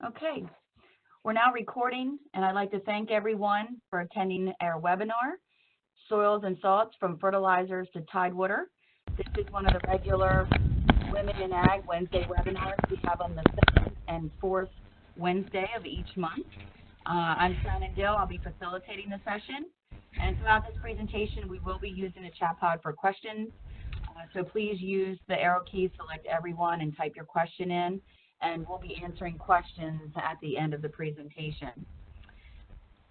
Okay, we're now recording, and I'd like to thank everyone for attending our webinar, Soils and Salts from Fertilizers to Tidewater. This is one of the regular Women in Ag Wednesday webinars we have on the 2nd and 4th Wednesday of each month. I'm Shannon Dill. I'll be facilitating the session. And throughout this presentation, we will be using the chat pod for questions. So please use the arrow key, select everyone, and type your question in. And we'll be answering questions at the end of the presentation.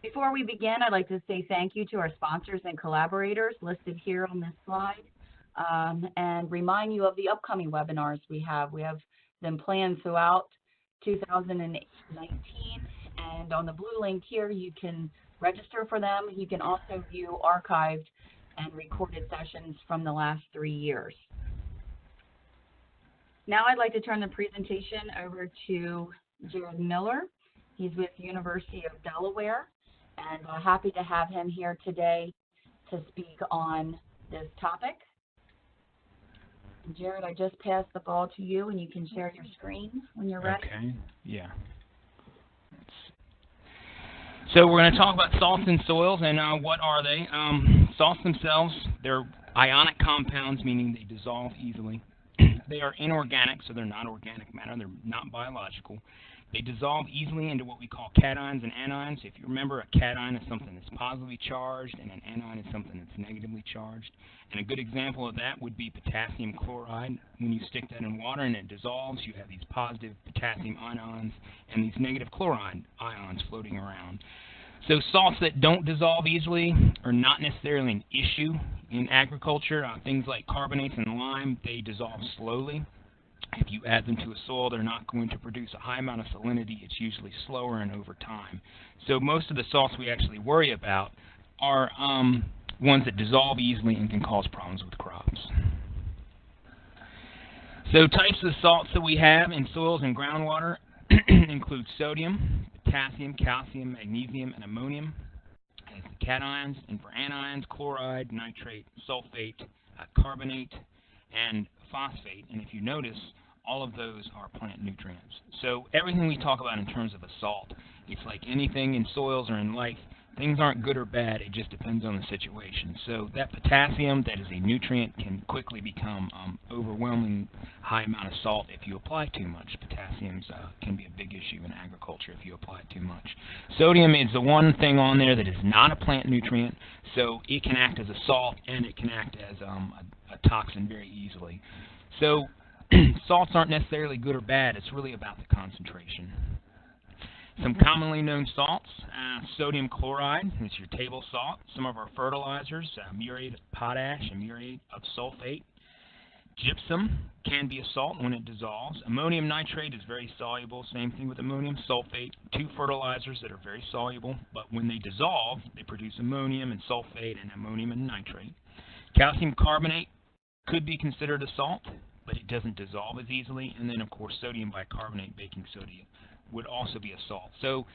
Before we begin, I'd like to say thank you to our sponsors and collaborators listed here on this slide, and remind you of the upcoming webinars we have. We have them planned throughout 2019, and on the blue link here, you can register for them. You can also view archived and recorded sessions from the last 3 years. Now I'd like to turn the presentation over to Jared Miller. He's with the University of Delaware, and happy to have him here today to speak on this topic. Jared, I just passed the ball to you, and you can share your screen when you're ready. Okay, yeah. So we're going to talk about salts in soils, and what are they? Salts themselves, they're ionic compounds, meaning they dissolve easily. They are inorganic, so they're not organic matter. They're not biological. They dissolve easily into what we call cations and anions. If you remember, a cation is something that's positively charged, and an anion is something that's negatively charged. And a good example of that would be potassium chloride. When you stick that in water and it dissolves, you have these positive potassium ions and these negative chloride ions floating around. So salts that don't dissolve easily are not necessarily an issue in agriculture. Things like carbonates and lime, they dissolve slowly. If you add them to a soil, they're not going to produce a high amount of salinity. It's usually slower and over time. So most of the salts we actually worry about are ones that dissolve easily and can cause problems with crops. So types of salts that we have in soils and groundwater include sodium, potassium, calcium, magnesium, and ammonium as the cations, and for anions, chloride, nitrate, sulfate, carbonate, and phosphate. And if you notice, all of those are plant nutrients. So everything we talk about in terms of a salt, it's like anything in soils or in life. Things aren't good or bad, it just depends on the situation. So that potassium, that is a nutrient, can quickly become overwhelming high amount of salt if you apply too much. Potassium can be a big issue in agriculture if you apply too much. Sodium is the one thing on there that is not a plant nutrient, so it can act as a salt and it can act as a toxin very easily. So salts aren't necessarily good or bad, it's really about the concentration. Some commonly known salts, sodium chloride is your table salt. Some of our fertilizers, muriate of potash and muriate of sulfate. Gypsum can be a salt when it dissolves. Ammonium nitrate is very soluble. Same thing with ammonium sulfate. Two fertilizers that are very soluble, but when they dissolve, they produce ammonium and sulfate and ammonium and nitrate. Calcium carbonate could be considered a salt, but it doesn't dissolve as easily. And then, of course, sodium bicarbonate, baking soda, would also be a salt. So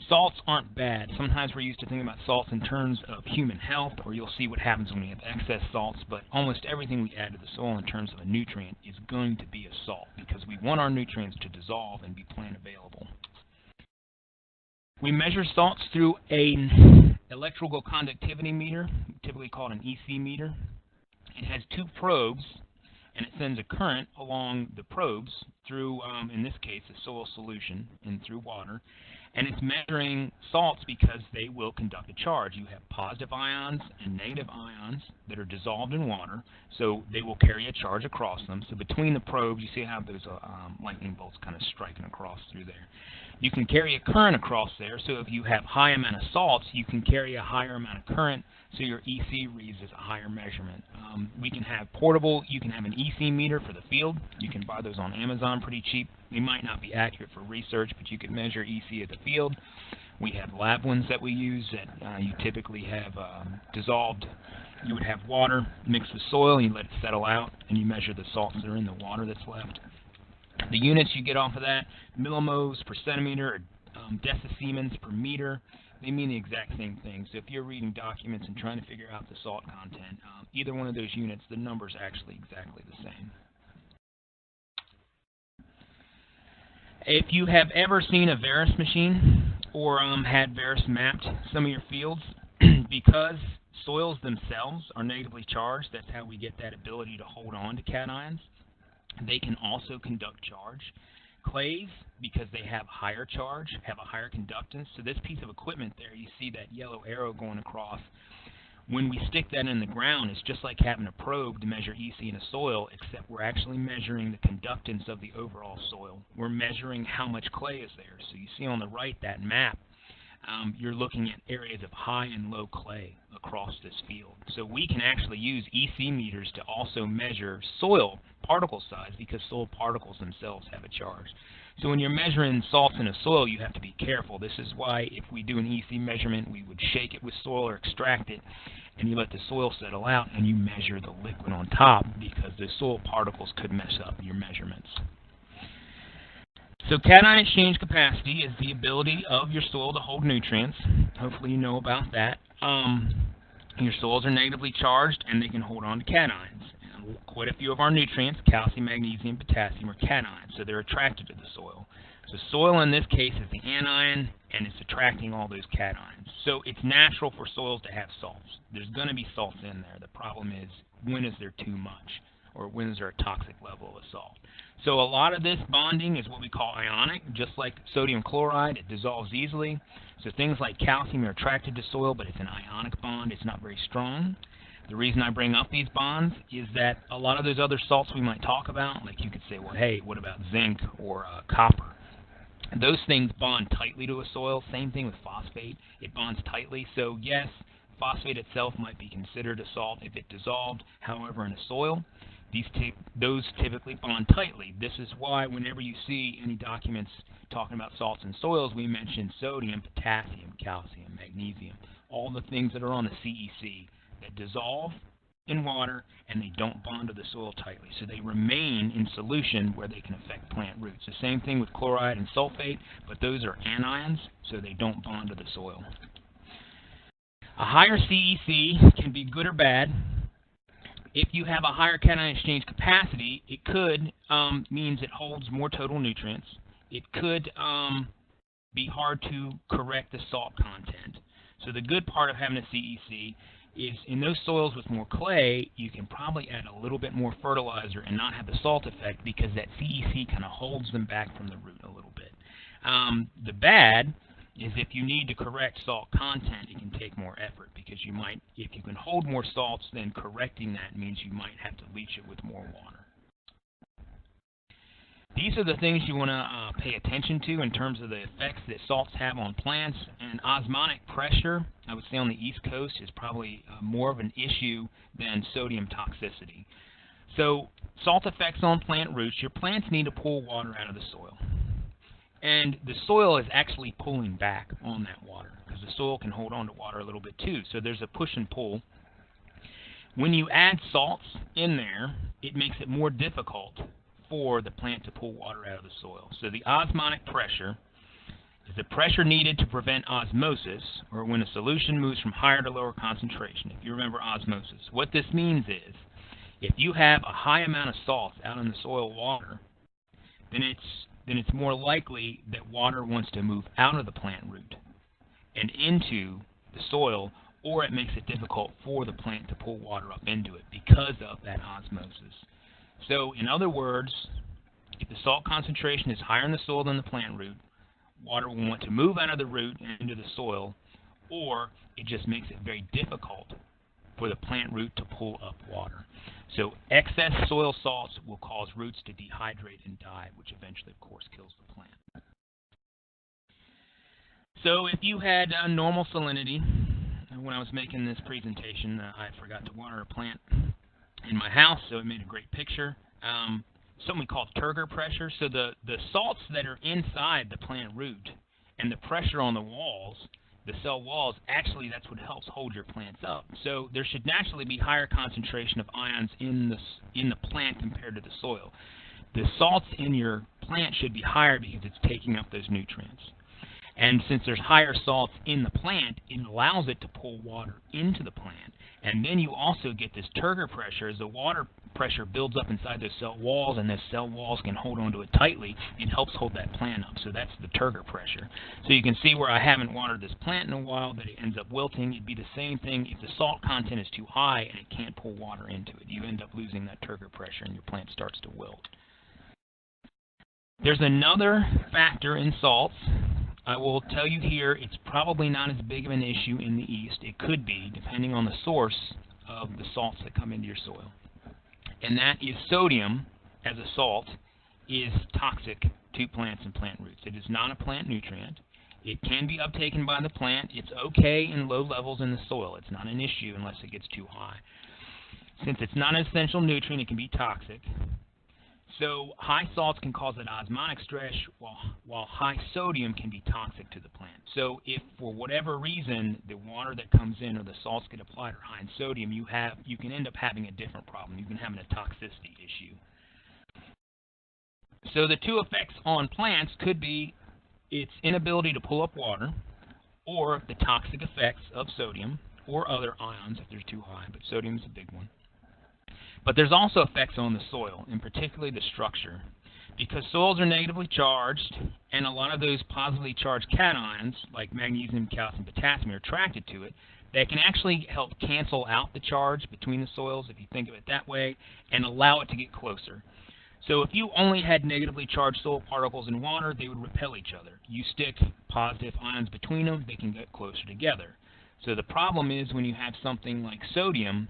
salts aren't bad. Sometimes we're used to thinking about salts in terms of human health, or you'll see what happens when we have excess salts, but almost everything we add to the soil in terms of a nutrient is going to be a salt because we want our nutrients to dissolve and be plant available. We measure salts through an electrical conductivity meter, typically called an EC meter. It has two probes, and it sends a current along the probes through, in this case, a soil solution and through water. And it's measuring salts because they will conduct a charge. You have positive ions and negative ions that are dissolved in water, so they will carry a charge across them. So between the probes, you see how those lightning bolts kind of striking across through there. You can carry a current across there, so if you have high amount of salts, you can carry a higher amount of current, so your EC reads as a higher measurement. We can have portable, you can have an EC meter for the field. You can buy those on Amazon pretty cheap. They might not be accurate for research, but you can measure EC at the field. We have lab ones that we use that you typically have dissolved. You would have water mixed with soil, and you let it settle out, and you measure the salts that are in the water that's left. The units you get off of that, millimoles per centimeter, or decisiemens per meter, they mean the exact same thing. So if you're reading documents and trying to figure out the salt content, either one of those units, the number's actually exactly the same. If you have ever seen a Verus machine or had Verus mapped some of your fields, because soils themselves are negatively charged, that's how we get that ability to hold on to cations. They can also conduct charge. Clays, because they have higher charge, have a higher conductance. So this piece of equipment there, you see that yellow arrow going across. When we stick that in the ground, it's just like having a probe to measure EC in a soil, except we're actually measuring the conductance of the overall soil. We're measuring how much clay is there. So you see on the right that map. You're looking at areas of high and low clay across this field. So we can actually use EC meters to also measure soil particle size, because soil particles themselves have a charge. So when you're measuring salts in a soil, you have to be careful. This is why if we do an EC measurement, we would shake it with soil or extract it, and you let the soil settle out, and you measure the liquid on top, because the soil particles could mess up your measurements. So cation exchange capacity is the ability of your soil to hold nutrients. Hopefully you know about that. Your soils are negatively charged, and they can hold on to cations. And quite a few of our nutrients, calcium, magnesium, potassium, are cations, so they're attracted to the soil. So soil in this case is the anion, and it's attracting all those cations. So it's natural for soils to have salts. There's going to be salts in there. The problem is, when is there too much, or when is there a toxic level of salt? So a lot of this bonding is what we call ionic, just like sodium chloride. It dissolves easily. So things like calcium are attracted to soil, but it's an ionic bond. It's not very strong. The reason I bring up these bonds is that a lot of those other salts we might talk about, like you could say, well, hey, what about zinc or copper? Those things bond tightly to a soil. Same thing with phosphate. It bonds tightly. So yes, phosphate itself might be considered a salt if it dissolved. However, in a soil, those typically bond tightly. This is why whenever you see any documents talking about salts in soils, we mention sodium, potassium, calcium, magnesium, all the things that are on the CEC that dissolve in water and they don't bond to the soil tightly. So they remain in solution where they can affect plant roots. The same thing with chloride and sulfate, but those are anions, so they don't bond to the soil. A higher CEC can be good or bad. If you have a higher cation exchange capacity, it could means it holds more total nutrients. It could be hard to correct the salt content. So the good part of having a CEC is in those soils with more clay, you can probably add a little bit more fertilizer and not have the salt effect, because that CEC kind of holds them back from the root a little bit. The bad is if you need to correct salt content, it can take more effort, because you might, if you can hold more salts, then correcting that means you might have to leach it with more water. These are the things you want to pay attention to in terms of the effects that salts have on plants. And osmotic pressure, I would say on the East Coast, is probably more of an issue than sodium toxicity. So salt effects on plant roots. Your plants need to pull water out of the soil. And the soil is actually pulling back on that water, because the soil can hold on to water a little bit too. So there's a push and pull. When you add salts in there, it makes it more difficult for the plant to pull water out of the soil. So the osmotic pressure is the pressure needed to prevent osmosis, or when a solution moves from higher to lower concentration. If you remember osmosis, what this means is if you have a high amount of salts out in the soil water, then it's more likely that water wants to move out of the plant root and into the soil, or it makes it difficult for the plant to pull water up into it because of that osmosis. So in other words, if the salt concentration is higher in the soil than the plant root, water will want to move out of the root and into the soil, or it just makes it very difficult for the plant root to pull up water. So excess soil salts will cause roots to dehydrate and die, which eventually, of course, kills the plant. So if you had normal salinity, when I was making this presentation, I forgot to water a plant in my house, so it made a great picture. Something we call Turgor pressure. So the salts that are inside the plant root and the pressure on the walls, the cell walls, actually that's what helps hold your plants up. So there should naturally be higher concentration of ions in the plant compared to the soil. The salts in your plant should be higher because it's taking up those nutrients. And since there's higher salts in the plant, it allows it to pull water into the plant. And then you also get this turgor pressure. As the water pressure builds up inside those cell walls, and those cell walls can hold onto it tightly, it helps hold that plant up. So that's the turgor pressure. So you can see where I haven't watered this plant in a while that it ends up wilting. It'd be the same thing if the salt content is too high and it can't pull water into it. You end up losing that turgor pressure and your plant starts to wilt. There's another factor in salts. I will tell you here, it's probably not as big of an issue in the east. It could be, depending on the source of the salts that come into your soil. And that is sodium, as a salt, is toxic to plants and plant roots. It is not a plant nutrient. It can be uptaken by the plant. It's okay in low levels in the soil. It's not an issue unless it gets too high. Since it's not an essential nutrient, it can be toxic. So high salts can cause an osmotic stress, while high sodium can be toxic to the plant. So if for whatever reason the water that comes in or the salts get applied are high in sodium, you can end up having a different problem. You can have a toxicity issue. So the two effects on plants could be its inability to pull up water, or the toxic effects of sodium or other ions if they're too high, but sodium is a big one. But there's also effects on the soil, and particularly the structure. Because soils are negatively charged, and a lot of those positively charged cations, like magnesium, calcium, potassium, are attracted to it, they can actually help cancel out the charge between the soils, if you think of it that way, and allow it to get closer. So if you only had negatively charged soil particles in water, they would repel each other. You stick positive ions between them, they can get closer together. So the problem is when you have something like sodium,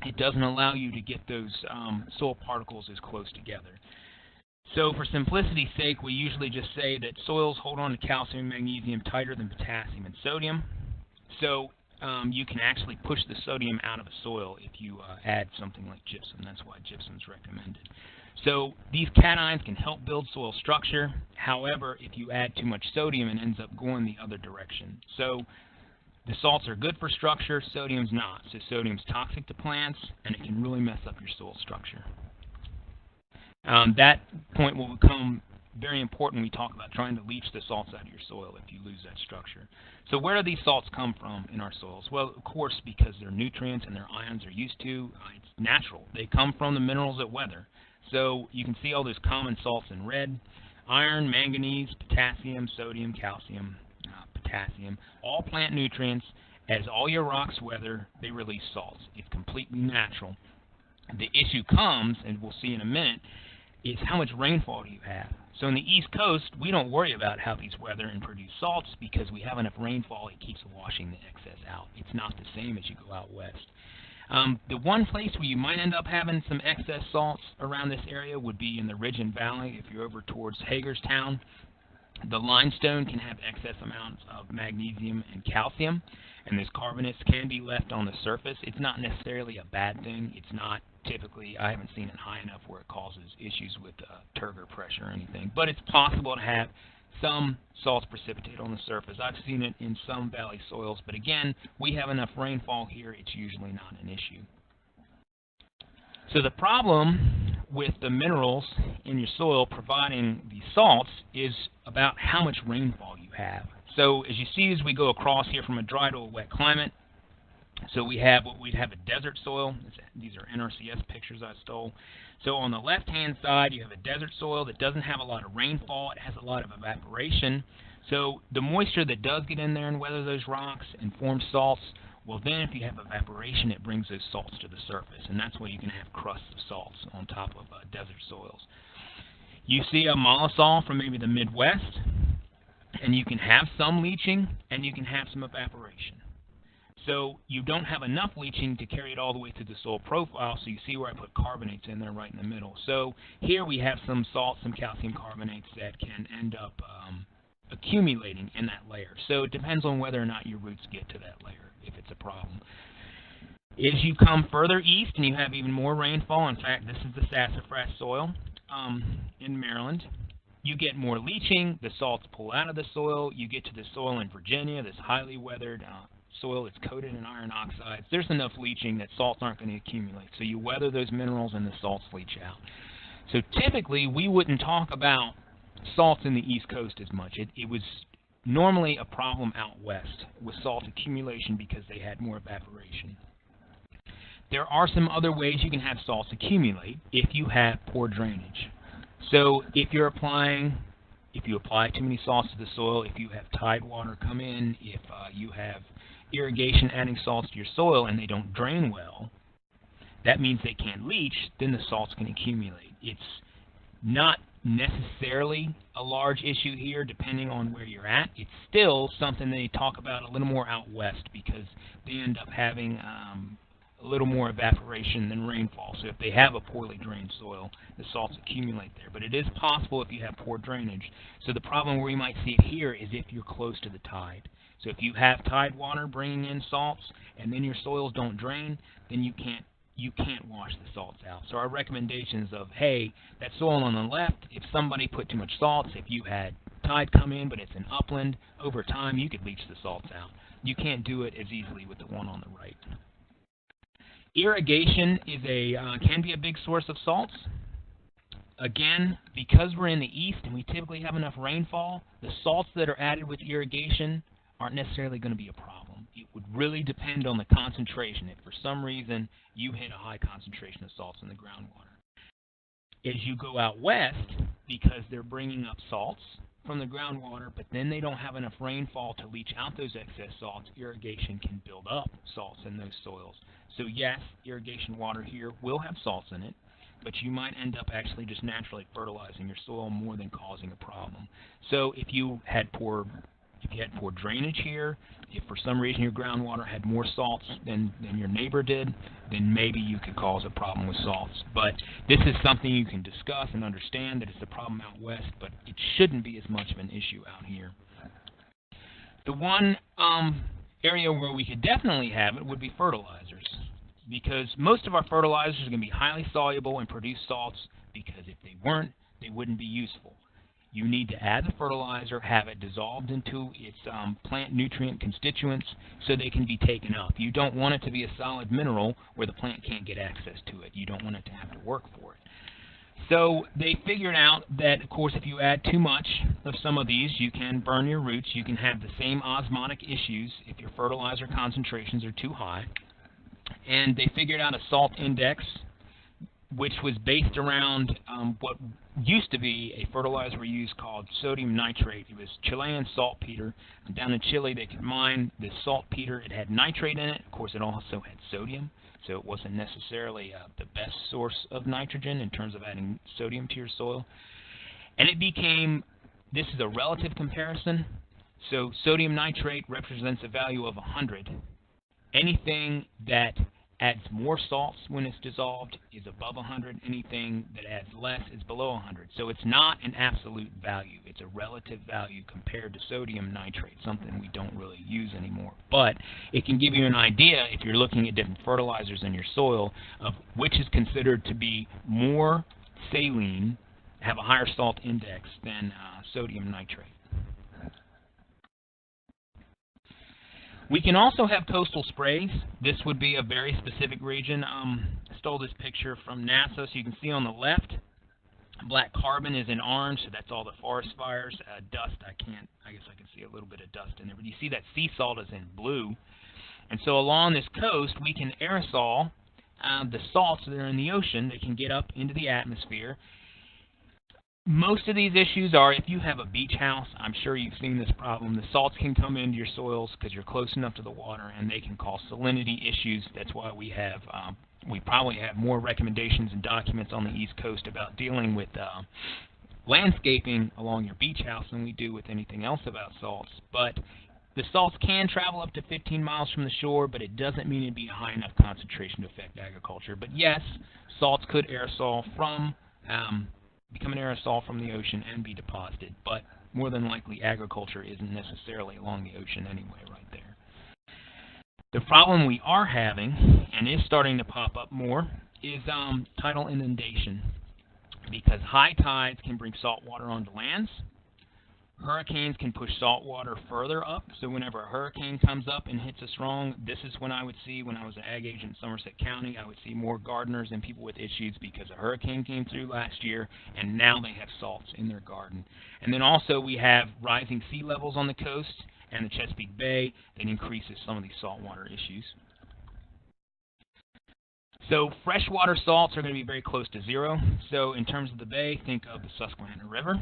it doesn't allow you to get those soil particles as close together. So for simplicity's sake, we usually just say that soils hold on to calcium and magnesium tighter than potassium and sodium. So you can actually push the sodium out of a soil if you add something like gypsum. That's why gypsum is recommended. So these cations can help build soil structure. However, if you add too much sodium, it ends up going the other direction. So the salts are good for structure, sodium's not. So sodium's toxic to plants, and it can really mess up your soil structure. That point will become very important when we talk about trying to leach the salts out of your soil if you lose that structure. So where do these salts come from in our soils? Well, of course, because they're nutrients and their ions are used to, it's natural. They come from the minerals that weather. So you can see all those common salts in red: iron, manganese, potassium, sodium, calcium, potassium, all plant nutrients. As all your rocks weather, they release salts. It's completely natural. The issue comes, and we'll see in a minute, is how much rainfall do you have? So in the East Coast, we don't worry about how these weather and produce salts because we have enough rainfall, it keeps washing the excess out. It's not the same as you go out west. The one place where you might end up having some excess salts around this area would be in the Ridge and Valley. If you're over towards Hagerstown, the limestone can have excess amounts of magnesium and calcium, and those carbonates can be left on the surface. It's not necessarily a bad thing. It's not typically, I haven't seen it high enough where it causes issues with turgor pressure or anything, but it's possible to have some salts precipitate on the surface. I've seen it in some valley soils, but again, we have enough rainfall here, it's usually not an issue. So the problem with the minerals in your soil providing these salts is about how much rainfall you have. So as you see as we go across here from a dry to a wet climate, so we have what we'd have a desert soil. These are NRCS pictures I stole. So on the left-hand side, you have a desert soil that doesn't have a lot of rainfall. It has a lot of evaporation. So the moisture that does get in there and weather those rocks and form salts, well then if you have evaporation, it brings those salts to the surface. And that's why you can have crusts of salts on top of desert soils. You see a mollisol from maybe the Midwest, and you can have some leaching and you can have some evaporation. So you don't have enough leaching to carry it all the way through the soil profile, so you see where I put carbonates in there right in the middle. So here we have some salts, some calcium carbonates that can end up accumulating in that layer. So it depends on whether or not your roots get to that layer, if it's a problem. As you come further east and you have even more rainfall, in fact, this is the sassafras soil in Maryland, you get more leaching, the salts pull out of the soil, you get to the soil in Virginia, this highly weathered soil that's coated in iron oxides. There's enough leaching that salts aren't going to accumulate. So you weather those minerals and the salts leach out. So typically we wouldn't talk about salts in the East Coast as much. It was normally a problem out west with salt accumulation because they had more evaporation. There are some other ways you can have salts accumulate if you have poor drainage. So if you apply too many salts to the soil, if you have Tidewater come in, if you have irrigation adding salts to your soil and they don't drain well, that means they can't leach, then the salts can accumulate. It's not necessarily a large issue here depending on where you're at. It's still something they talk about a little more out west because they end up having a little more evaporation than rainfall. So if they have a poorly drained soil, the salts accumulate there. But it is possible if you have poor drainage. So the problem where you might see it here is if you're close to the tide. So if you have Tidewater bringing in salts and then your soils don't drain, then you can't wash the salts out. So our recommendations of, hey, that soil on the left, if somebody put too much salts, if you had tide come in but it's an upland, over time you could leach the salts out. You can't do it as easily with the one on the right. Irrigation is can be a big source of salts. Again, because we're in the east and we typically have enough rainfall, the salts that are added with irrigation aren't necessarily going to be a problem. It would really depend on the concentration. If for some reason you hit a high concentration of salts in the groundwater. As you go out west, because they're bringing up salts from the groundwater, but then they don't have enough rainfall to leach out those excess salts, irrigation can build up salts in those soils. So yes, irrigation water here will have salts in it, but you might end up actually just naturally fertilizing your soil more than causing a problem. So if you had poor drainage here, if for some reason your groundwater had more salts than your neighbor did, then maybe you could cause a problem with salts. But this is something you can discuss and understand that it's a problem out west, but it shouldn't be as much of an issue out here. The one area where we could definitely have it would be fertilizers, because most of our fertilizers are going to be highly soluble and produce salts, because if they weren't, they wouldn't be useful. You need to add the fertilizer, have it dissolved into its plant nutrient constituents so they can be taken up. You don't want it to be a solid mineral where the plant can't get access to it. You don't want it to have to work for it. So they figured out that, of course, if you add too much of some of these, you can burn your roots. You can have the same osmotic issues if your fertilizer concentrations are too high. And they figured out a salt index which was based around what used to be a fertilizer we used called sodium nitrate. It was Chilean saltpeter. And down in Chile, they could mine this saltpeter. It had nitrate in it. Of course, it also had sodium, so it wasn't necessarily the best source of nitrogen in terms of adding sodium to your soil. And it became, this is a relative comparison, so sodium nitrate represents a value of 100. Anything that adds more salts when it's dissolved is above 100. Anything that adds less is below 100. So it's not an absolute value. It's a relative value compared to sodium nitrate, something we don't really use anymore. But it can give you an idea, if you're looking at different fertilizers in your soil, of which is considered to be more saline, have a higher salt index than sodium nitrate. We can also have coastal sprays. This would be a very specific region. I stole this picture from NASA, so you can see on the left, black carbon is in orange, so that's all the forest fires. Dust, I guess I can see a little bit of dust in there, but you see that sea salt is in blue. And so along this coast, we can aerosol the salts that are in the ocean that can get up into the atmosphere. Most of these issues are if you have a beach house. I'm sure you've seen this problem. The salts can come into your soils because you're close enough to the water, and they can cause salinity issues. That's why we have, we probably have more recommendations and documents on the East Coast about dealing with landscaping along your beach house than we do with anything else about salts. But the salts can travel up to 15 miles from the shore, but it doesn't mean it'd be a high enough concentration to affect agriculture. But yes, salts could aerosol from become an aerosol from the ocean and be deposited, but more than likely agriculture isn't necessarily along the ocean anyway right there. The problem we are having, and is starting to pop up more, is tidal inundation, because high tides can bring salt water onto lands. Hurricanes can push salt water further up, so whenever a hurricane comes up and hits us wrong, this is when I would see, when I was an ag agent in Somerset County, I would see more gardeners and people with issues because a hurricane came through last year, and now they have salts in their garden. And then also we have rising sea levels on the coast and the Chesapeake Bay that increases some of these saltwater issues. So freshwater salts are going to be very close to zero. So in terms of the bay, think of the Susquehanna River.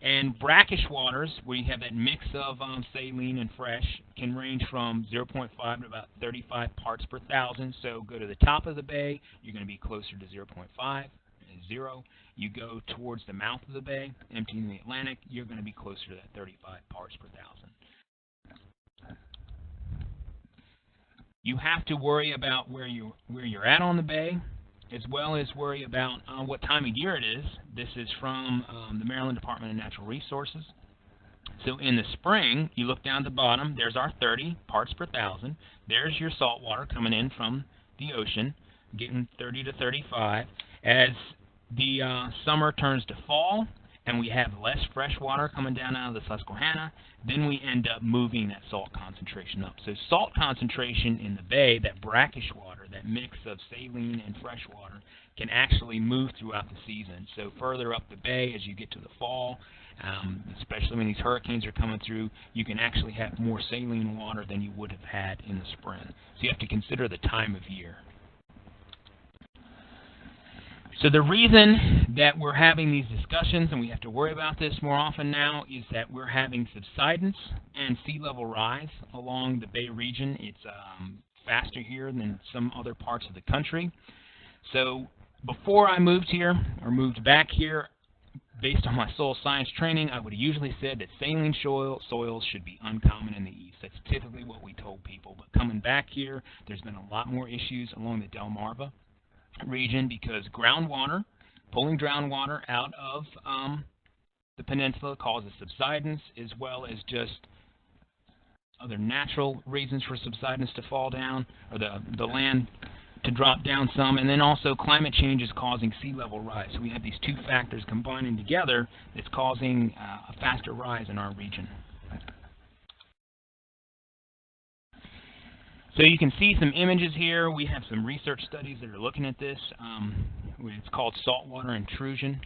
And brackish waters, where you have that mix of saline and fresh, can range from 0.5 to about 35 parts per thousand. So go to the top of the bay, you're going to be closer to 0.5, 0. You go towards the mouth of the bay, emptying the Atlantic, you're going to be closer to that 35 parts per thousand. You have to worry about where you're at on the bay, as well as worry about what time of year it is. This is from the Maryland Department of Natural Resources. So in the spring, you look down at the bottom, there's our 30 parts per thousand. There's your salt water coming in from the ocean, getting 30 to 35. As the summer turns to fall, and we have less fresh water coming down out of the Susquehanna, then we end up moving that salt concentration up. So salt concentration in the bay, that brackish water, that mix of saline and fresh water, can actually move throughout the season. So further up the bay as you get to the fall, especially when these hurricanes are coming through, you can actually have more saline water than you would have had in the spring. So you have to consider the time of year. So the reason that we're having these discussions, and we have to worry about this more often now, is that we're having subsidence and sea level rise along the Bay region. It's faster here than some other parts of the country. So before I moved here, or moved back here, based on my soil science training, I would have usually said that saline soils should be uncommon in the east. That's typically what we told people. But coming back here, there's been a lot more issues along the Delmarva region because groundwater, pulling groundwater out of the peninsula causes subsidence, as well as just other natural reasons for subsidence to fall down, or the land to drop down some, and then also climate change is causing sea level rise. So we have these two factors combining together that's causing a faster rise in our region. So you can see some images here. We have some research studies that are looking at this. It's called saltwater intrusion,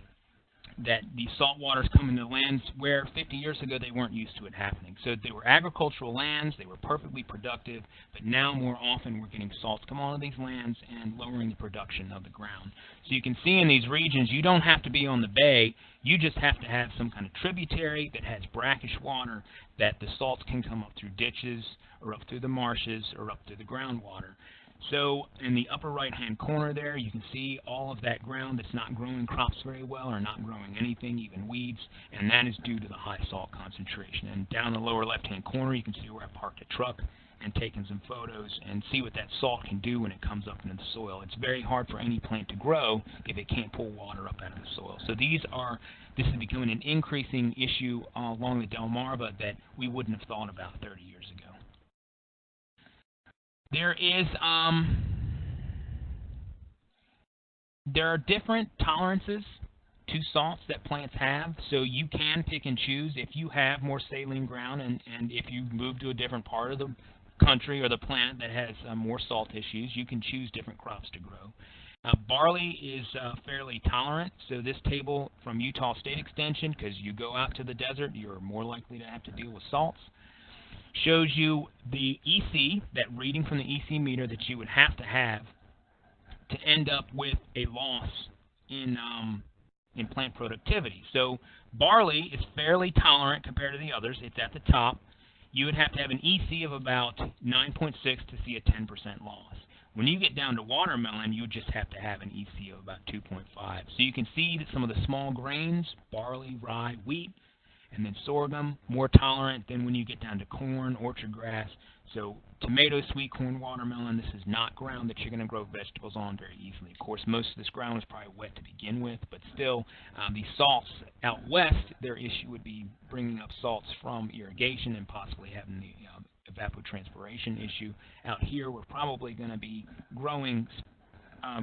that these salt waters come into lands where 50 years ago they weren't used to it happening. So they were agricultural lands, they were perfectly productive, but now more often we're getting salts come onto these lands and lowering the production of the ground. So you can see in these regions, you don't have to be on the bay, you just have to have some kind of tributary that has brackish water that the salts can come up through ditches or up through the marshes or up through the groundwater. So in the upper right-hand corner there, you can see all of that ground that's not growing crops very well or not growing anything, even weeds, and that is due to the high salt concentration. And down the lower left-hand corner, you can see where I parked a truck and taken some photos and see what that salt can do when it comes up into the soil. It's very hard for any plant to grow if it can't pull water up out of the soil. So this is becoming an increasing issue along the Delmarva that we wouldn't have thought about 30 years ago. There are different tolerances to salts that plants have, so you can pick and choose if you have more saline ground and if you move to a different part of the country or the plant that has more salt issues, you can choose different crops to grow. Barley is fairly tolerant, so this table from Utah State Extension, because you go out to the desert, you're more likely to have to deal with salts, shows you the EC, that reading from the EC meter that you would have to end up with a loss in plant productivity. So barley is fairly tolerant compared to the others. It's at the top. You would have to have an EC of about 9.6 to see a 10% loss. When you get down to watermelon, you would just have to have an EC of about 2.5. So you can see that some of the small grains, barley, rye, wheat, and then sorghum, more tolerant than when you get down to corn, orchard grass. So tomato, sweet corn, watermelon, this is not ground that you're going to grow vegetables on very easily. Of course, most of this ground was probably wet to begin with, but still, these salts out west, their issue would be bringing up salts from irrigation and possibly having the evapotranspiration issue. Out here, we're probably going to be growing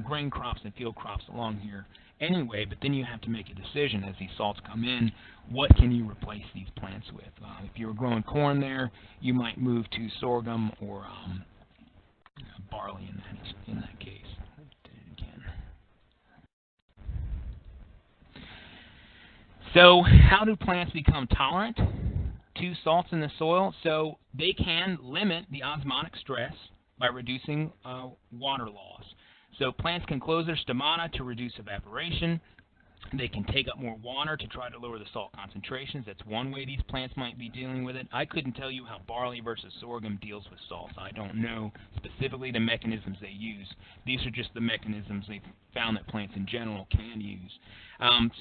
grain crops and field crops along here anyway, but then you have to make a decision as these salts come in, what can you replace these plants with? If you were growing corn there, you might move to sorghum or barley in that case. Again. So how do plants become tolerant to salts in the soil? So they can limit the osmotic stress by reducing water loss. So plants can close their stomata to reduce evaporation. They can take up more water to try to lower the salt concentrations. That's one way these plants might be dealing with it. I couldn't tell you how barley versus sorghum deals with salts. I don't know specifically the mechanisms they use. These are just the mechanisms they've found that plants in general can use.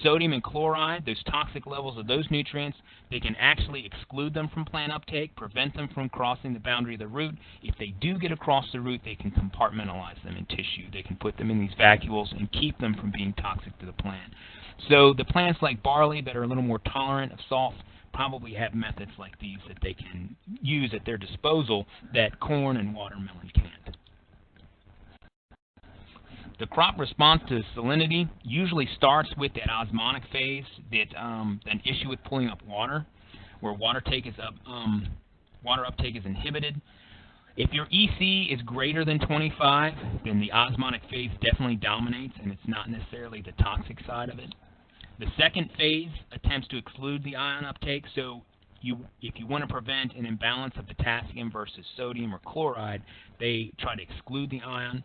Sodium and chloride, those toxic levels of those nutrients, they can actually exclude them from plant uptake, prevent them from crossing the boundary of the root. If they do get across the root, they can compartmentalize them in tissue. They can put them in these vacuoles and keep them from being toxic to the plant. So the plants like barley that are a little more tolerant of salts probably have methods like these that they can use at their disposal that corn and watermelon can't. The crop response to salinity usually starts with that osmotic phase, that an issue with pulling up water, where water uptake is inhibited. If your EC is greater than 25, then the osmotic phase definitely dominates, and it's not necessarily the toxic side of it. The second phase attempts to exclude the ion uptake, so if you want to prevent an imbalance of potassium versus sodium or chloride, they try to exclude the ion.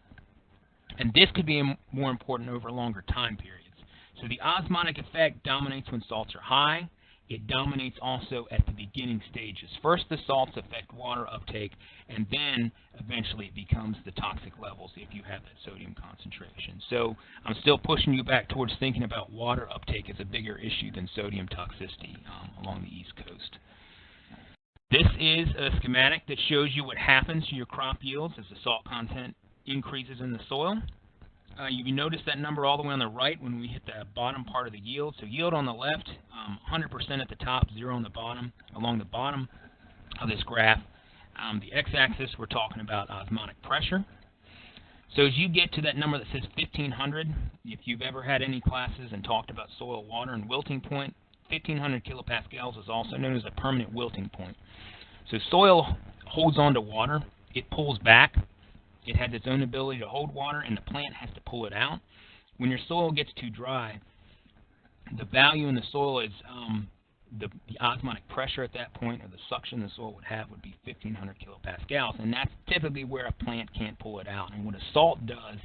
And this could be more important over longer time periods. So the osmotic effect dominates when salts are high. It dominates also at the beginning stages. First, the salts affect water uptake, and then eventually it becomes the toxic levels if you have that sodium concentration. So I'm still pushing you back towards thinking about water uptake as a bigger issue than sodium toxicity along the East Coast. This is a schematic that shows you what happens to your crop yields as the salt content increases in the soil. You notice that number all the way on the right when we hit the bottom part of the yield. So yield on the left, 100% at the top, 0 on the bottom. Along the bottom of this graph, the x-axis, we're talking about osmotic pressure. So as you get to that number that says 1500, if you've ever had any classes and talked about soil, water, and wilting point, 1500 kilopascals is also known as a permanent wilting point. So soil holds on to water. It pulls back. It has its own ability to hold water, and the plant has to pull it out. When your soil gets too dry, the value in the soil is the osmotic pressure at that point, or the suction the soil would have, would be 1500 kilopascals, and that's typically where a plant can't pull it out. And what a salt does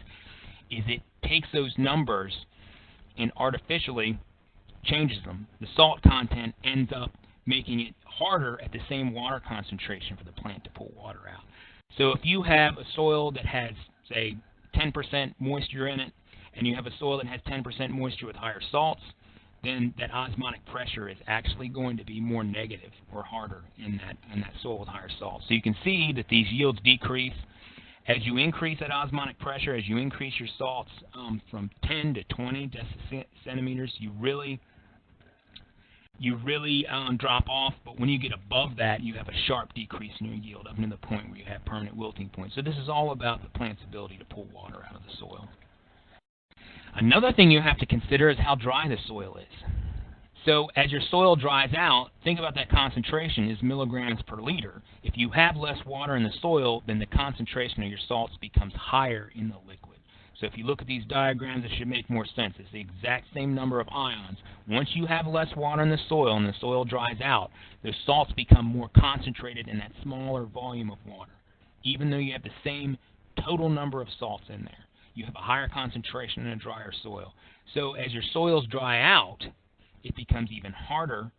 is it takes those numbers and artificially changes them. The salt content ends up making it harder at the same water concentration for the plant to pull water out. So if you have a soil that has, say, 10% moisture in it, and you have a soil that has 10% moisture with higher salts, then that osmotic pressure is actually going to be more negative or harder in that soil with higher salts. So you can see that these yields decrease. As you increase that osmotic pressure, as you increase your salts from 10 to 20 decicentimeters, you really drop off, but when you get above that, you have a sharp decrease in your yield up to the point where you have permanent wilting points. So this is all about the plant's ability to pull water out of the soil. Another thing you have to consider is how dry the soil is. So as your soil dries out, think about that concentration is milligrams per liter. If you have less water in the soil, then the concentration of your salts becomes higher in the liquid. So if you look at these diagrams, it should make more sense. It's the exact same number of ions. Once you have less water in the soil and the soil dries out, the salts become more concentrated in that smaller volume of water. Even though you have the same total number of salts in there, you have a higher concentration in a drier soil. So as your soils dry out, it becomes even harder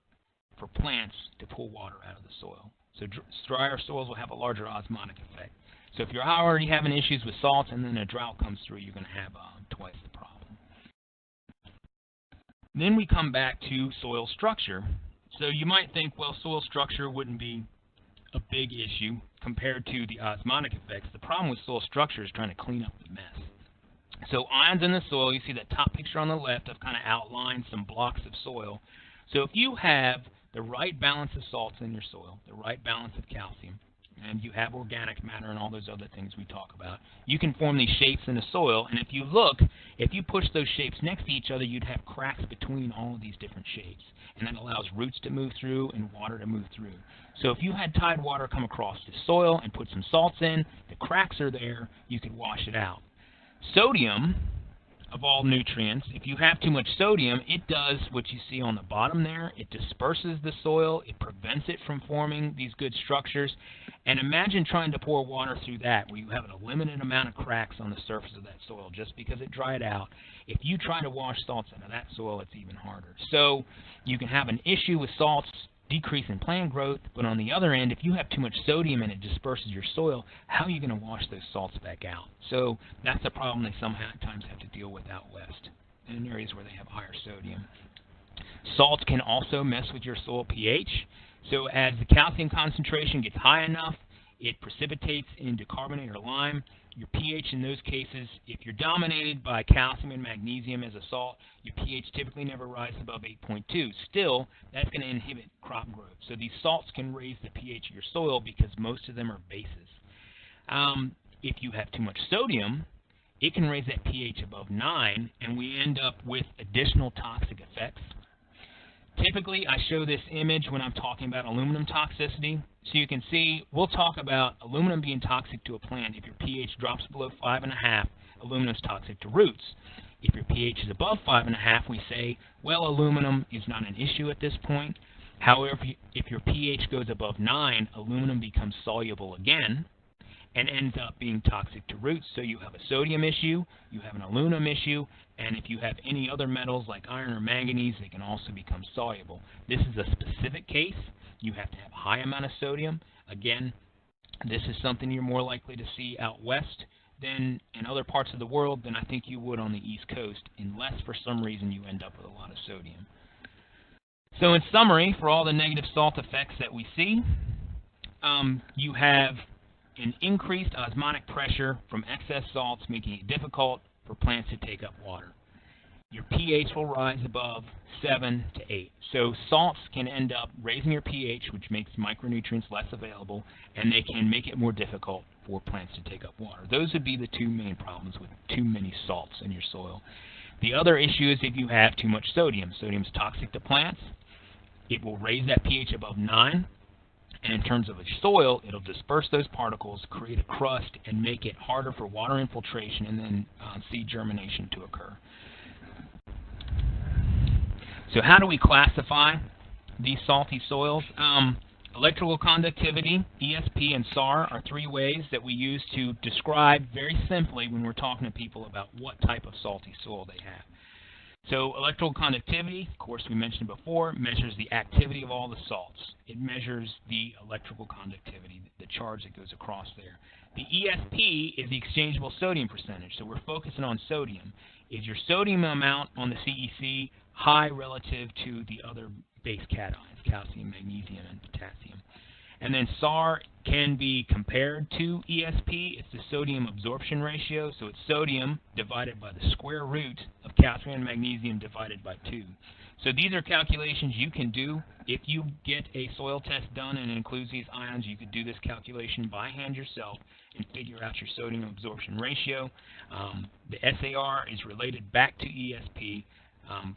for plants to pull water out of the soil. So drier soils will have a larger osmotic effect. So if you're already having issues with salts and then a drought comes through, you're going to have twice the problem. Then we come back to soil structure. So you might think, well, soil structure wouldn't be a big issue compared to the osmotic effects. The problem with soil structure is trying to clean up the mess. So ions in the soil, you see that top picture on the left, I've kind of outlined some blocks of soil. So if you have the right balance of salts in your soil, the right balance of calcium, and you have organic matter and all those other things we talk about. You can form these shapes in the soil, and if you look, if you push those shapes next to each other, you'd have cracks between all of these different shapes, and that allows roots to move through and water to move through. So if you had Tidewater come across the soil and put some salts in, the cracks are there, you could wash it out. Sodium, of all nutrients, if you have too much sodium, it does what you see on the bottom there. It disperses the soil. It prevents it from forming these good structures. And imagine trying to pour water through that where you have a limited amount of cracks on the surface of that soil just because it dried out. If you try to wash salts out of that soil, it's even harder. So you can have an issue with salts, decrease in plant growth, but on the other end, if you have too much sodium and it disperses your soil, how are you going to wash those salts back out? So that's a problem they sometimes have to deal with out west in areas where they have higher sodium. Salts can also mess with your soil pH. So as the calcium concentration gets high enough, it precipitates into carbonate or lime. Your pH in those cases, if you're dominated by calcium and magnesium as a salt, your pH typically never rises above 8.2. Still, that's going to inhibit crop growth. So these salts can raise the pH of your soil because most of them are bases. If you have too much sodium, it can raise that pH above 9, and we end up with additional toxic effects. Typically, I show this image when I'm talking about aluminum toxicity. So you can see, we'll talk about aluminum being toxic to a plant. If your pH drops below 5.5, aluminum is toxic to roots. If your pH is above 5.5, we say, well, aluminum is not an issue at this point. However, if your pH goes above 9, aluminum becomes soluble again and ends up being toxic to roots. So you have a sodium issue, you have an aluminum issue, and if you have any other metals like iron or manganese, they can also become soluble. This is a specific case. You have to have a high amount of sodium. Again, this is something you're more likely to see out west than in other parts of the world than I think you would on the East Coast, unless for some reason you end up with a lot of sodium. So in summary, for all the negative salt effects that we see, you have an increased osmotic pressure from excess salts, making it difficult for plants to take up water. Your pH will rise above 7 to 8. So salts can end up raising your pH, which makes micronutrients less available, and they can make it more difficult for plants to take up water. Those would be the two main problems with too many salts in your soil. The other issue is if you have too much sodium. Sodium is toxic to plants. It will raise that pH above 9. And in terms of a soil, it'll disperse those particles, create a crust, and make it harder for water infiltration and then seed germination to occur. So how do we classify these salty soils? Electrical conductivity, ESP, and SAR are three ways that we use to describe very simply when we're talking to people about what type of salty soil they have. So electrical conductivity, of course we mentioned before, measures the activity of all the salts. It measures the electrical conductivity, the charge that goes across there. The ESP is the exchangeable sodium percentage, so we're focusing on sodium. Is your sodium amount on the CEC high relative to the other base cations, calcium, magnesium, and potassium? And then SAR can be compared to ESP. It's the sodium absorption ratio, so it's sodium divided by the square root of calcium and magnesium divided by 2. So these are calculations you can do. If you get a soil test done and it includes these ions, you could do this calculation by hand yourself and figure out your sodium absorption ratio. The SAR is related back to ESP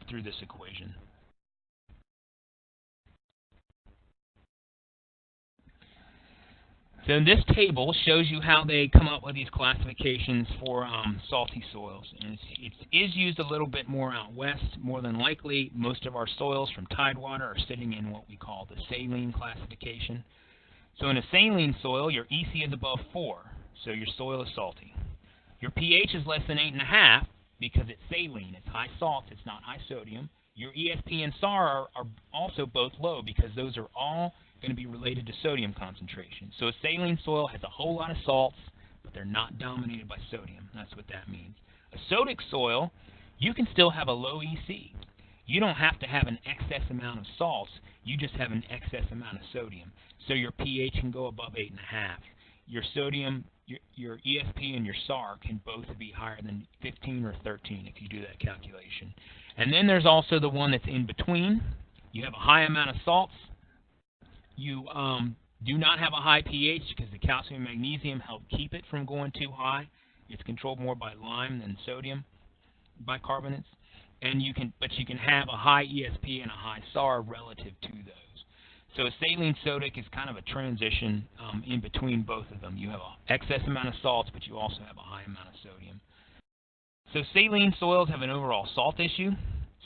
through this equation. So this table shows you how they come up with these classifications for salty soils. And it is used a little bit more out west. More than likely, most of our soils from Tidewater are sitting in what we call the saline classification. So in a saline soil, your EC is above 4, so your soil is salty. Your pH is less than 8.5 because it's saline. It's high salt, it's not high sodium. Your ESP and SAR are also both low because those are all going to be related to sodium concentration. So a saline soil has a whole lot of salts, but they're not dominated by sodium. That's what that means. A sodic soil, you can still have a low EC. You don't have to have an excess amount of salts. You just have an excess amount of sodium. So your pH can go above 8.5. Your sodium, your ESP and your SAR can both be higher than 15 or 13 if you do that calculation. And then there's also the one that's in between. You have a high amount of salts. You do not have a high pH because the calcium and magnesium help keep it from going too high. It's controlled more by lime than sodium bicarbonates. And you can have a high ESP and a high SAR relative to those. So a saline sodic is kind of a transition in between both of them. You have an excess amount of salts, but you also have a high amount of sodium. So saline soils have an overall salt issue.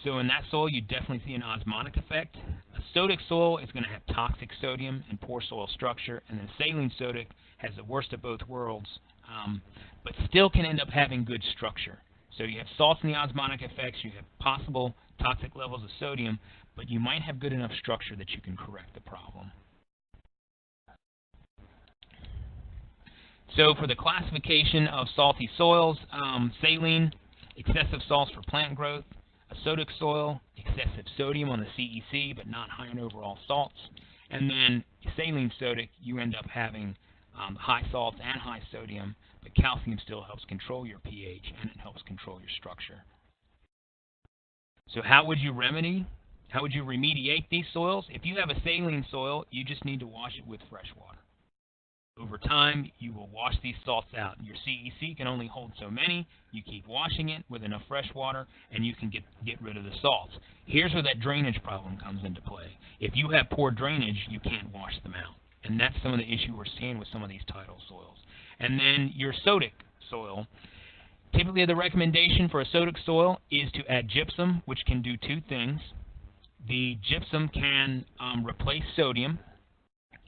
So in that soil, you definitely see an osmotic effect. A sodic soil is going to have toxic sodium and poor soil structure, and then saline sodic has the worst of both worlds, but still can end up having good structure. So you have salts in the osmotic effects, you have possible toxic levels of sodium, but you might have good enough structure that you can correct the problem. So for the classification of salty soils, saline, excessive salts for plant growth. A sodic soil, excessive sodium on the CEC, but not high in overall salts. And then saline sodic, you end up having high salts and high sodium, but calcium still helps control your pH and it helps control your structure. So how would you remediate these soils? If you have a saline soil, you just need to wash it with fresh water. Over time, you will wash these salts out. Your CEC can only hold so many. You keep washing it with enough fresh water, and you can get rid of the salts. Here's where that drainage problem comes into play. If you have poor drainage, you can't wash them out. And that's some of the issue we're seeing with some of these tidal soils. And then your sodic soil. Typically, the recommendation for a sodic soil is to add gypsum, which can do two things. The gypsum can replace sodium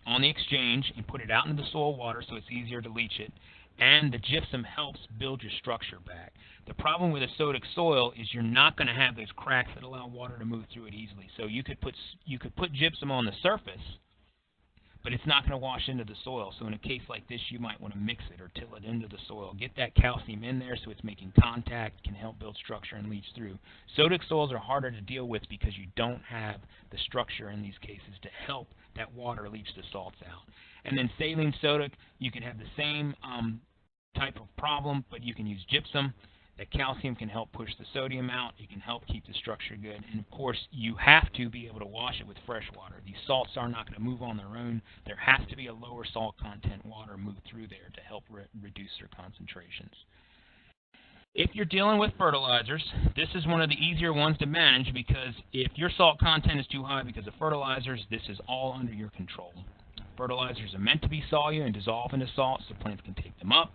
on the exchange and put it out into the soil water so it's easier to leach it, and the gypsum helps build your structure back. The problem with a sodic soil is you're not going to have those cracks that allow water to move through it easily. So you could put gypsum on the surface, but it's not going to wash into the soil. So in a case like this, you might want to mix it or till it into the soil. Get that calcium in there so it's making contact, can help build structure and leach through. Sodic soils are harder to deal with because you don't have the structure in these cases to help that water leach the salts out. And then saline sodic, you can have the same type of problem, but you can use gypsum. That calcium can help push the sodium out. It can help keep the structure good. And of course, you have to be able to wash it with fresh water. These salts are not going to move on their own. There has to be a lower salt content water move through there to help reduce their concentrations. If you're dealing with fertilizers, this is one of the easier ones to manage because if your salt content is too high because of fertilizers, this is all under your control. Fertilizers are meant to be solute and dissolve into salt so plants can take them up.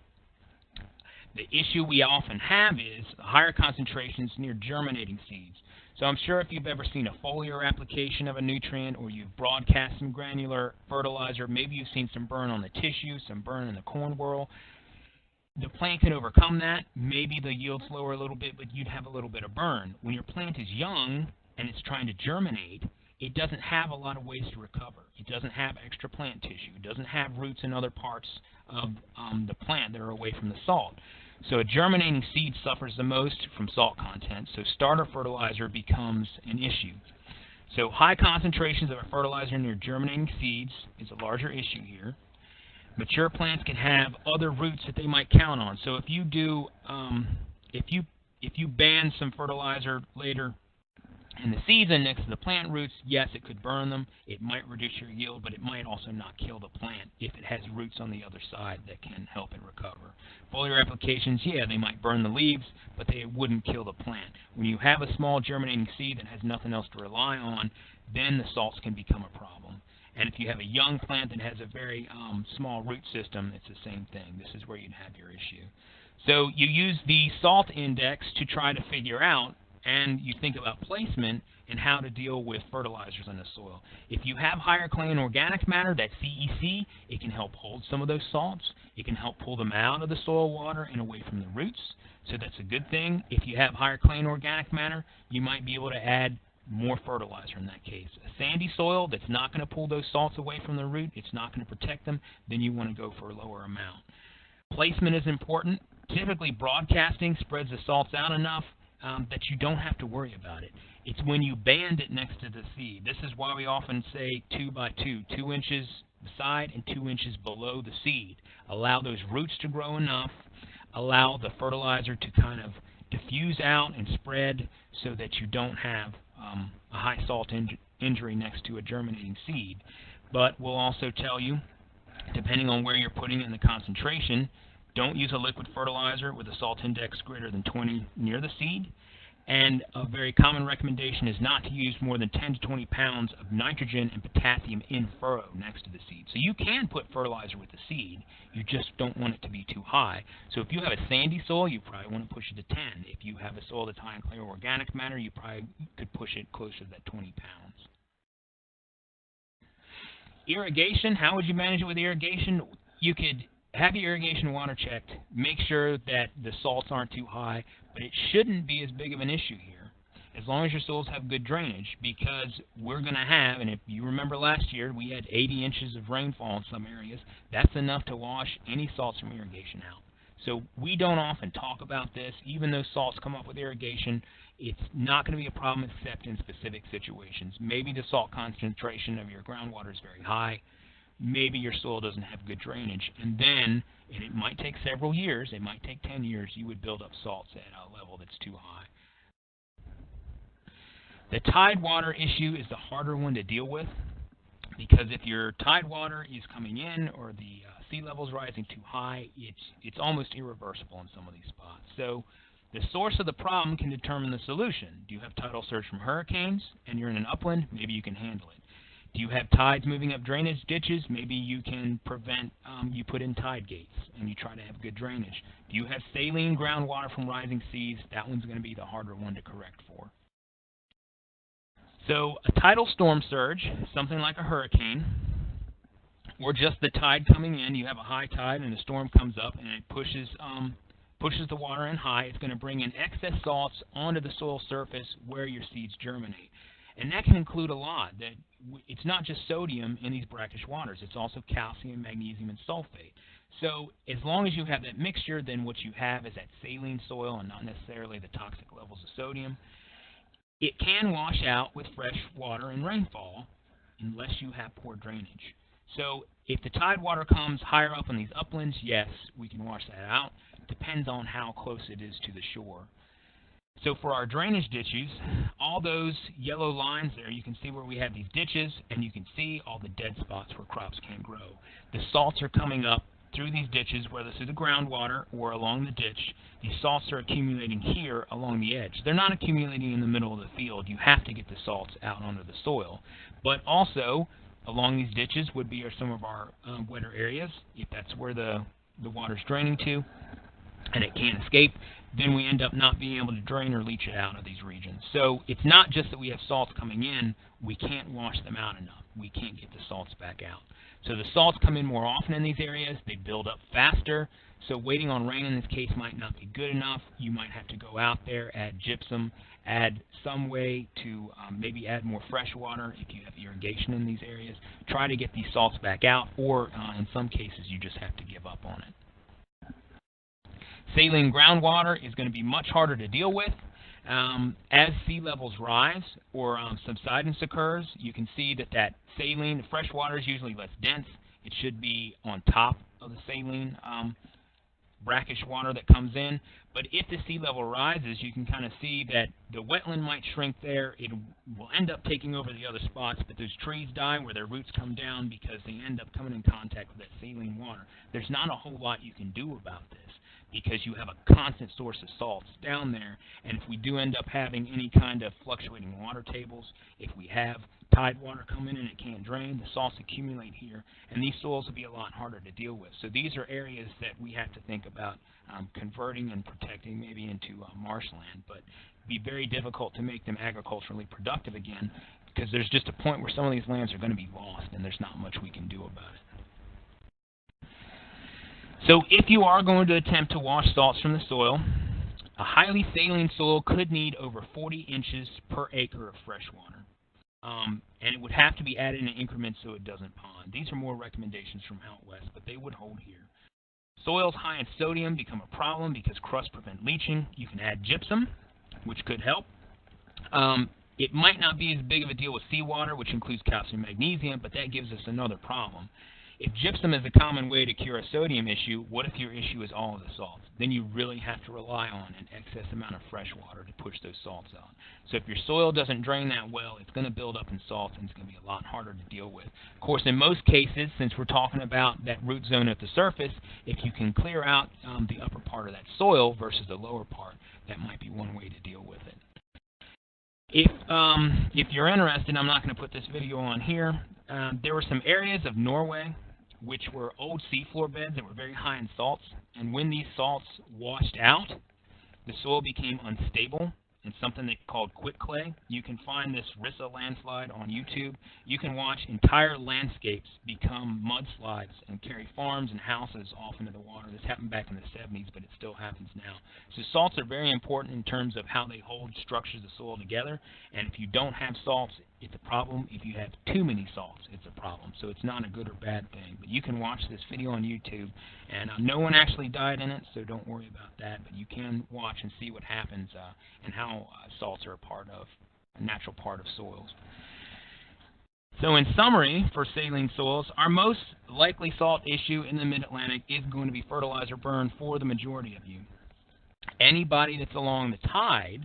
The issue we often have is higher concentrations near germinating seeds. So I'm sure if you've ever seen a foliar application of a nutrient or you've broadcast some granular fertilizer, maybe you've seen some burn on the tissue, some burn in the corn whorl. The plant can overcome that. Maybe the yield's lower a little bit, but you'd have a little bit of burn. When your plant is young and it's trying to germinate, it doesn't have a lot of ways to recover. It doesn't have extra plant tissue. It doesn't have roots in other parts of the plant that are away from the salt. So a germinating seed suffers the most from salt content, so starter fertilizer becomes an issue. So high concentrations of a fertilizer near germinating seeds is a larger issue here. Mature plants can have other roots that they might count on. So if you do, if you ban some fertilizer later in the season next to the plant roots, yes, it could burn them. It might reduce your yield, but it might also not kill the plant if it has roots on the other side that can help it recover. Foliar applications, yeah, they might burn the leaves, but they wouldn't kill the plant. When you have a small germinating seed that has nothing else to rely on, then the salts can become a problem. And if you have a young plant that has a very small root system, it's the same thing. This is where you'd have your issue. So you use the salt index to try to figure out, and you think about placement and how to deal with fertilizers in the soil. If you have higher clay and organic matter, that CEC, it can help hold some of those salts. It can help pull them out of the soil water and away from the roots. So that's a good thing. If you have higher clay and organic matter, you might be able to add more fertilizer in that case. A sandy soil that's not going to pull those salts away from the root, it's not going to protect them, then you want to go for a lower amount. Placement is important. Typically, broadcasting spreads the salts out enough that you don't have to worry about it. It's when you band it next to the seed. This is why we often say 2 by 2, 2 inches beside and 2 inches below the seed. Allow those roots to grow enough, allow the fertilizer to kind of diffuse out and spread so that you don't have a high salt injury next to a germinating seed. but we'll also tell you, depending on where you're putting in the concentration, don't use a liquid fertilizer with a salt index greater than 20 near the seed. And a very common recommendation is not to use more than 10 to 20 pounds of nitrogen and potassium in furrow next to the seed. So you can put fertilizer with the seed, you just don't want it to be too high. So if you have a sandy soil, you probably want to push it to 10. If you have a soil that's high in clay or organic matter, you probably could push it closer to that 20 pounds. Irrigation, how would you manage it with irrigation? You could have your irrigation water checked, make sure that the salts aren't too high, but it shouldn't be as big of an issue here, as long as your soils have good drainage, because we're going to have, and if you remember last year, we had 80 inches of rainfall in some areas. That's enough to wash any salts from irrigation out. So we don't often talk about this. Even though salts come up with irrigation, it's not going to be a problem except in specific situations. Maybe the salt concentration of your groundwater is very high. Maybe your soil doesn't have good drainage, and then, and it might take several years, it might take 10 years, you would build up salts at a level that's too high. The Tidewater issue is the harder one to deal with, because if your Tidewater is coming in or the sea level is rising too high, it's almost irreversible in some of these spots. So the source of the problem can determine the solution. Do you have tidal surge from hurricanes and you're in an upland? Maybe you can handle it. Do you have tides moving up drainage ditches? Maybe you can prevent, you put in tide gates and you try to have good drainage. Do you have saline groundwater from rising seas? That one's going to be the harder one to correct for. So a tidal storm surge, something like a hurricane, or just the tide coming in, you have a high tide and a storm comes up and it pushes the water in high, it's going to bring in excess salts onto the soil surface where your seeds germinate. And that can include a lot. It's not just sodium in these brackish waters. It's also calcium, magnesium, and sulfate. So as long as you have that mixture, then what you have is that saline soil and not necessarily the toxic levels of sodium. It can wash out with fresh water and rainfall unless you have poor drainage. So if the Tidewater comes higher up on these uplands, yes, we can wash that out. Depends on how close it is to the shore. So for our drainage ditches, all those yellow lines there, you can see where we have these ditches, and you can see all the dead spots where crops can't grow. The salts are coming up through these ditches, whether through the groundwater or along the ditch. These salts are accumulating here along the edge. They're not accumulating in the middle of the field. You have to get the salts out onto the soil. But also, along these ditches would be some of our wetter areas, if that's where the water's draining to, and it can't escape, then we end up not being able to drain or leach it out of these regions. So it's not just that we have salts coming in, we can't wash them out enough. We can't get the salts back out. So the salts come in more often in these areas, they build up faster, so waiting on rain in this case might not be good enough. You might have to go out there, add gypsum, add some way to maybe add more fresh water if you have irrigation in these areas. Try to get these salts back out, or in some cases you just have to give up on it. Saline groundwater is going to be much harder to deal with. As sea levels rise or subsidence occurs, you can see that saline, the fresh water is usually less dense. It should be on top of the saline brackish water that comes in. But if the sea level rises, you can kind of see that the wetland might shrink there. It will end up taking over the other spots, but those trees die where their roots come down because they end up coming in contact with that saline water. There's not a whole lot you can do about this, because you have a constant source of salts down there, and if we do end up having any kind of fluctuating water tables, if we have tide water come in and it can't drain, the salts accumulate here, and these soils will be a lot harder to deal with. So these are areas that we have to think about converting and protecting maybe into marshland, but be very difficult to make them agriculturally productive again, because there's just a point where some of these lands are going to be lost, and there's not much we can do about it. So if you are going to attempt to wash salts from the soil, a highly saline soil could need over 40 inches per acre of fresh water. And it would have to be added in increments so it doesn't pond. These are more recommendations from out west, but they would hold here. Soils high in sodium become a problem because crusts prevent leaching. You can add gypsum, which could help. It might not be as big of a deal with seawater, which includes calcium and magnesium, but that gives us another problem. If gypsum is a common way to cure a sodium issue, what if your issue is all of the salts? Then you really have to rely on an excess amount of fresh water to push those salts out. So if your soil doesn't drain that well, it's going to build up in salts and it's going to be a lot harder to deal with. Of course, in most cases, since we're talking about that root zone at the surface, if you can clear out the upper part of that soil versus the lower part, that might be one way to deal with it. If you're interested, I'm not going to put this video on here. There were some areas of Norway which were old seafloor beds that were very high in salts, and when these salts washed out, the soil became unstable and something they called quick clay. You can find this Rissa landslide on YouTube. You can watch entire landscapes become mudslides and carry farms and houses off into the water. This happened back in the 70s, but it still happens now. So salts are very important in terms of how they hold structures of soil together, and if you don't have salts, it's a problem. If you have too many salts, it's a problem. So it's not a good or bad thing. But you can watch this video on YouTube, and no one actually died in it, so don't worry about that. But you can watch and see what happens and how salts are a natural part of soils. So in summary, for saline soils, our most likely salt issue in the Mid-Atlantic is going to be fertilizer burn for the majority of you. Anybody that's along the tide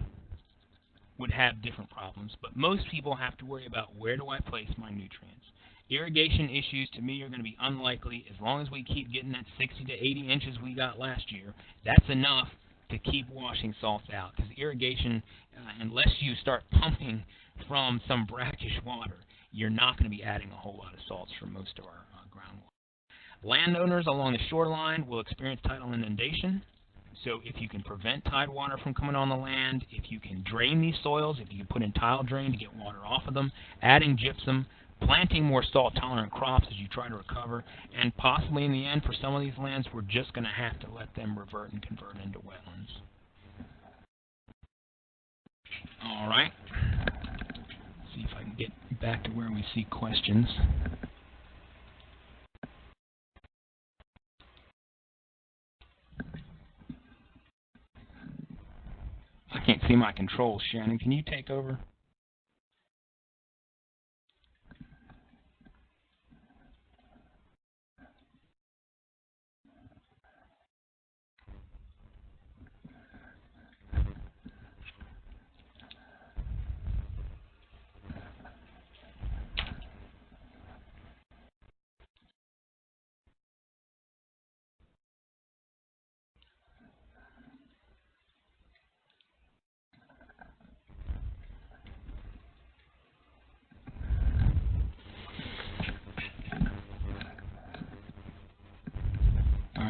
would have different problems, but most people have to worry about where do I place my nutrients. Irrigation issues to me are going to be unlikely as long as we keep getting that 60 to 80 inches we got last year. That's enough to keep washing salts out, because irrigation, unless you start pumping from some brackish water, you're not going to be adding a whole lot of salts for most of our groundwater. Landowners along the shoreline will experience tidal inundation. So if you can prevent tidewater from coming on the land, if you can drain these soils, if you can put in tile drain to get water off of them, adding gypsum, planting more salt-tolerant crops as you try to recover, and possibly in the end for some of these lands, we're just going to have to let them revert and convert into wetlands. All right. Let's see if I can get back to where we see questions. I can't see my controls. Shannon, can you take over?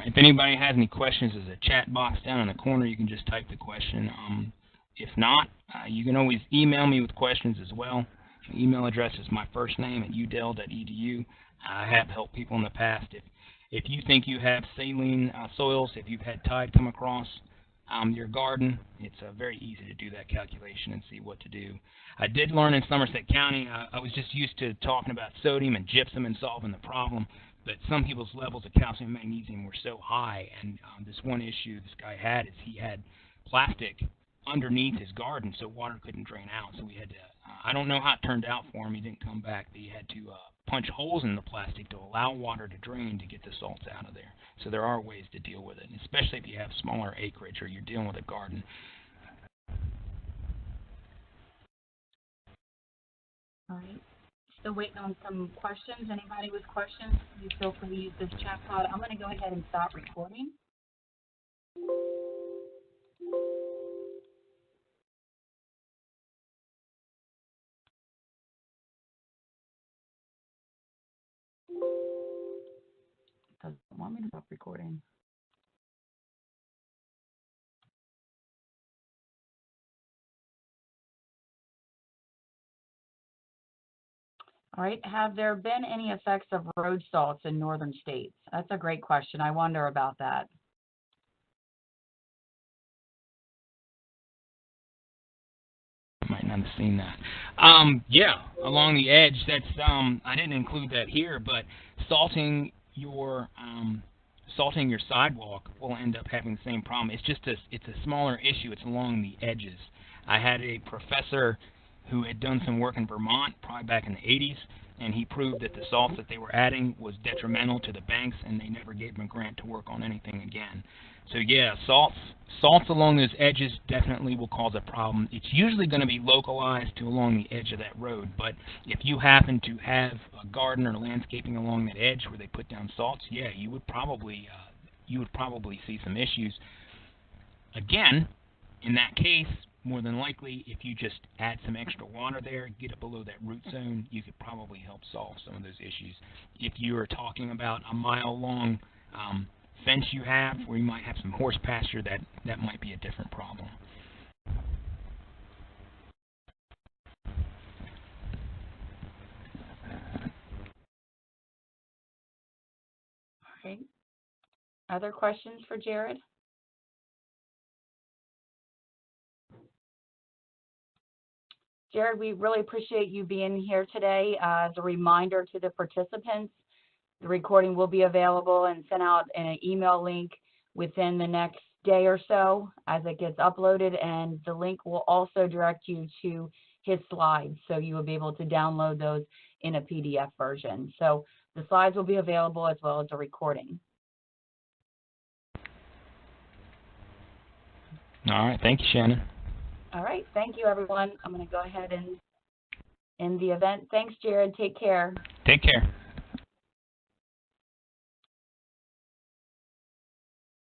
If anybody has any questions, there's a chat box down in the corner. You can just type the question. If not, you can always email me with questions as well. My email address is my first name at udel.edu. I have helped people in the past. If you think you have saline soils, if you've had tide come across your garden, it's very easy to do that calculation and see what to do. I did learn in Somerset County, I was just used to talking about sodium and gypsum and solving the problem. But some people's levels of calcium and magnesium were so high, and this one issue this guy had is he had plastic underneath his garden, so water couldn't drain out. So we had to, I don't know how it turned out for him. He didn't come back, but he had to punch holes in the plastic to allow water to drain to get the salts out of there. So there are ways to deal with it, especially if you have smaller acreage or you're dealing with a garden. All right. Still waiting on some questions. Anybody with questions, you feel free to use this chat pod. I'm going to go ahead and stop recording. Doesn't want me to stop recording. All right, have there been any effects of road salts in northern states? That's a great question. I wonder about that. Might not have seen that. Yeah, along the edge. That's I didn't include that here, but salting your sidewalk will end up having the same problem. It's just it's a smaller issue. It's along the edges. I had a professor who had done some work in Vermont, probably back in the 80s. and he proved that the salts that they were adding was detrimental to the banks, and they never gave him a grant to work on anything again. So yeah, salts along those edges definitely will cause a problem. It's usually going to be localized to along the edge of that road, but if you happen to have a garden or landscaping along that edge where they put down salts, yeah, you would probably see some issues. Again, in that case, more than likely, if you just add some extra water there, get it below that root zone, you could probably help solve some of those issues. If you are talking about a mile-long fence you have, where you might have some horse pasture, that might be a different problem. Okay. Other questions for Jared? Jared, we really appreciate you being here today. As a reminder to the participants, the recording will be available and sent out in an email link within the next day or so as it gets uploaded, and the link will also direct you to his slides, so you will be able to download those in a PDF version. So the slides will be available as well as the recording. All right, thank you, Shannon. All right, thank you, everyone. I'm going to go ahead and end the event. Thanks, Jared. Take care. Take care.